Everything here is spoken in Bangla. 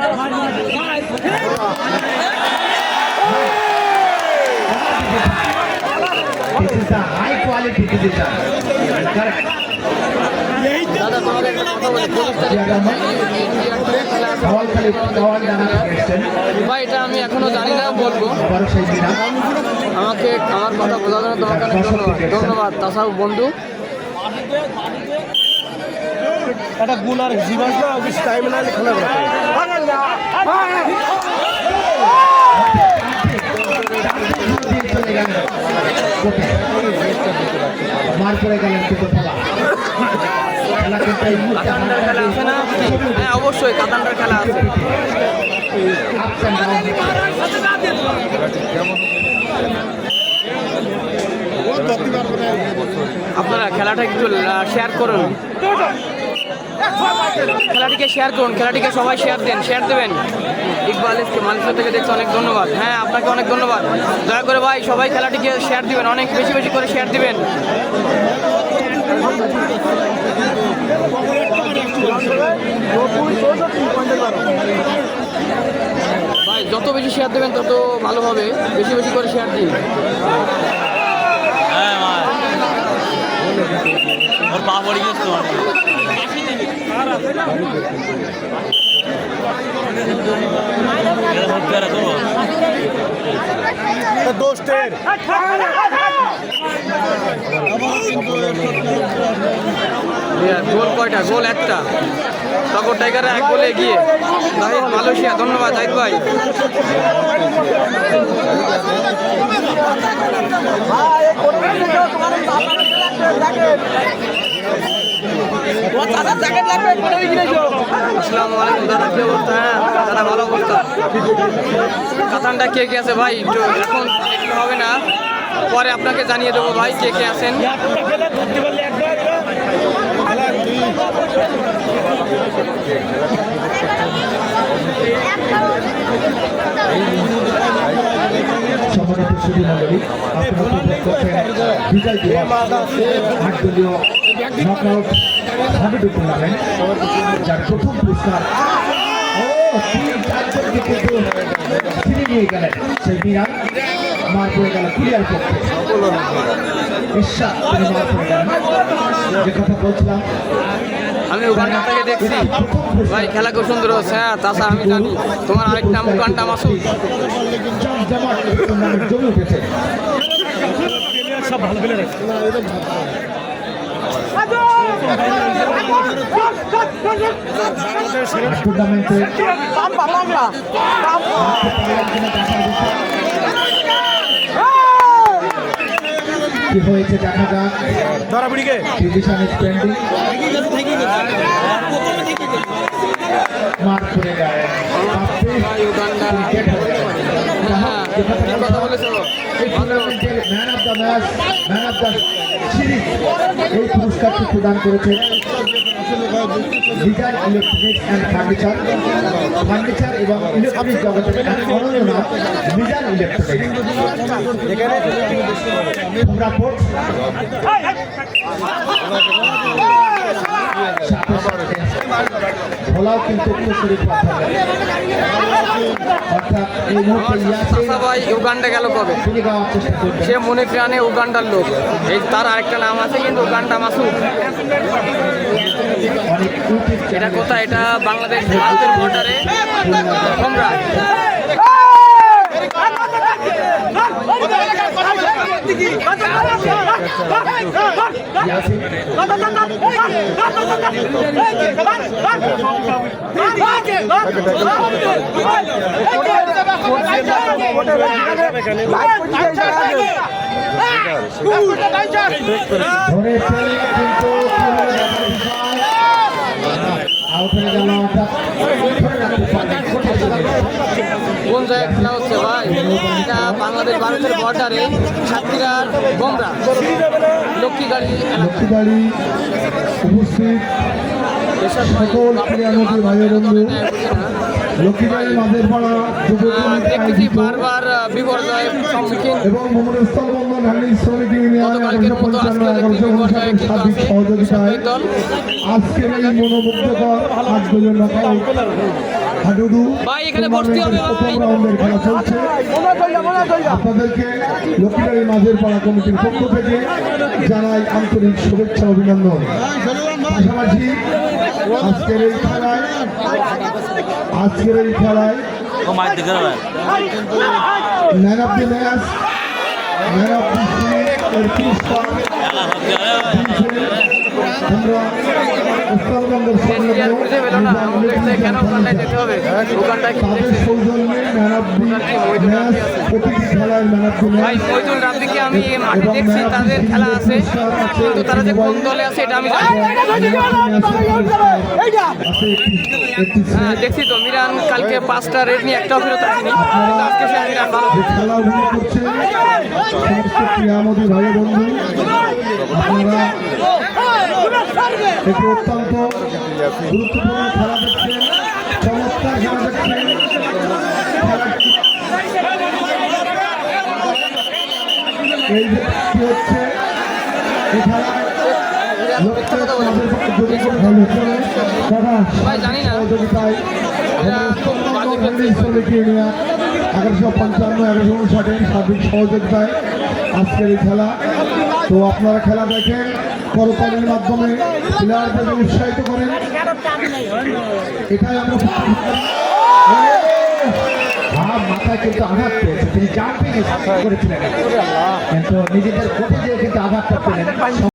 This is a high quality decision. Correct. ভাই এটা আমি এখনো জানি না বলবো, আমাকে আমার কথা বোঝার জন্য তোমাকে অনেক ধন্যবাদ তাসাউ বন্ধু। একটা গুনার জীবন না অফিস টাইম না খেলা করে মার পড়ে গেলেন কিন্তু কাতান্ডার খেলা আছে না? হ্যাঁ অবশ্যই কাতান্ডার খেলা আছে। আপনারা খেলাটা একটু শেয়ার করুন, খেলাটিকে শেয়ার করুন, খেলাটিকে সবাই শেয়ার দেন, শেয়ার দেবেন। ইকবাল মালয়েশিয়া থেকে দেখছে, অনেক ধন্যবাদ। হ্যাঁ আপনাকে অনেক ধন্যবাদ। দয়া করে ভাই সবাই খেলাটিকে শেয়ার দিবেন, অনেক বেশি বেশি করে শেয়ার দিবেন। ভাই যত বেশি শেয়ার দেবেন তত ভালো হবে, বেশি বেশি করে শেয়ার দিন। ওর পা পড়ে গেছে তো দোস্তের গোল কয়টা? গোল একটা। তখন টাইগার এক গোলে এগিয়ে। জাহিদ মালয়েশিয়া, ধন্যবাদ জাহিদ ভাই। আসসালামু আলাইকুম দাদা, কি অবস্থা? হ্যাঁ দাদা ভালো অবস্থা। কাতানটা কে কে আছে ভাই একটু এখন একটু হবে না, পরে আপনাকে জানিয়ে দেবো ভাই কে কে আছেন। সম্মানিত সুধী মণ্ডলী, বিজয় দিবস 8 দলীয় নকআউট হাডুডু টুর্নামেন্ট, যার প্রথম পুরস্কার কিন্তু ছিনিয়ে নিয়ে গেলেন সেই মিরান। মার পড়ে গেল কুরিয়ার পক্ষে, বিশ্বাস তিনি মার পড়ে গেলেন। যে কথা বলছিলাম, আমি উগান্ডা থেকে দেখছি ভাই, খেলা খুব সুন্দর হচ্ছে। হ্যাঁ তাছাড়া আমি জানি তোমার আরেক নাম উগান্ডা মাসুদ। টুর্নামেন্ট জমে উঠেছে। সব ভালো খেলে রাখছে টুর্নামেন্টে কি হয়েছে দেখা যাক। ধরাবুড়িকে ডিভিশন স্পেন্ডিং মার করে দেয় man of the match, man of the series এই পুরস্কারটি প্রদান করেছে ডিজাইন ইলেকট্রনিক্স অ্যান্ড ফার্নিচার এবং ইলেকট্রনিক জগতের এক অনন্য নাম ডিজাইন ইলেকট্রনিক্স। ভোলাও কিন্তু ভাই উগান্ডা গেল কবে? সে মনে প্রাণে উগান্ডার লোক। এই তার আরেকটা নাম আছে কিন্তু উগান্ডা মাসুদ। এটা কোথায়? এটা বাংলাদেশ ভারতের বর্ডারে তোমরা কোন জায়গায় খেলা হচ্ছে ভাই? এটা বাংলাদেশ ভারতের বর্ডারে সাতক্ষীরার বোমরা লক্ষ্মীবাড়ি উপস্থিত সকল ক্রীড়ামন্ত্রী ভাই বন্ধু, লক্ষ্মীবাড়ি মাঝের পাড়া দেখতেছি বারবার বিপর্যয়ের সম্মুখীন এবং স্থল বন্ধন হ্যান্ডিল শ্রমিক ইউনিয়নের সহযোগিতায় আজকের এই মনোমুগ্ধকর 8 দলীয় নকআউট হাডুডু ভাই, এখানে ভর্তি হবে ভাই। প্রথম রাউন্ডের খেলা চলছে। আপনাদেরকে লক্ষ্মীবাড়ি মাঝের পাড়া কমিটির পক্ষ থেকে জানাই আন্তরিক শুভেচ্ছা অভিনন্দন। পাশাপাশি আজকের এই খেলায় ও মাইক দেখে ভাই man of the match, man of the series এর পুরস্কার খেলা হচ্ছে আমরা উত্তরবঙ্গের আর খুঁজে পেল না, আমাদের কাছে কেন ওখানটায় যেতে হবে? ওখানটায় কি তাদের দেখছে? সৌজন্যে ম্যান অফ দি ম্যাচ, প্রতিটি খেলায় ম্যান অফ দি ভাই ম্যাচ মইদুল রাব্বিকে আমি এই মাঠে দেখছি, তাদের খেলা আছে, কিন্তু তারা যে কোন দলে আছে এটা আমি জানি না। হ্যাঁ দেখছি তো, মিরান কালকে 5টা রেড নিয়ে একটাও ফেরত আসেনি, কিন্তু আজকে সে মিরান ভালো। যে খেলাগুলো করছে সমস্ত ক্রীড়ামোদী ভাই বন্ধু, আপনারা একটি অত্যন্ত গুরুত্বপূর্ণ খেলা দেখছেন, চমৎকার খেলা দেখছেন। এই যে কি হচ্ছে এই খেলায় লক্ষ্যের আমাদের পক্ষে যদি কোনো ভালো হচ্ছে দাদা ভাই জানি না, সহযোগিতায় এরা খুব বাজে খেলছে। 1155-1159 সার্বিক সহযোগিতায় আজকের এই খেলা। তো আপনারা খেলা দেখেন, করতালির মাধ্যমে প্লেয়ারদেরকে উৎসাহিত করেন, এটাই আমরা মাথায় কিন্তু আঘাত পেয়েছে, তিনি জাম্পিং করেছিলেন কিন্তু নিজেদের কোটে যে কিন্তু আঘাতটা পেলেন।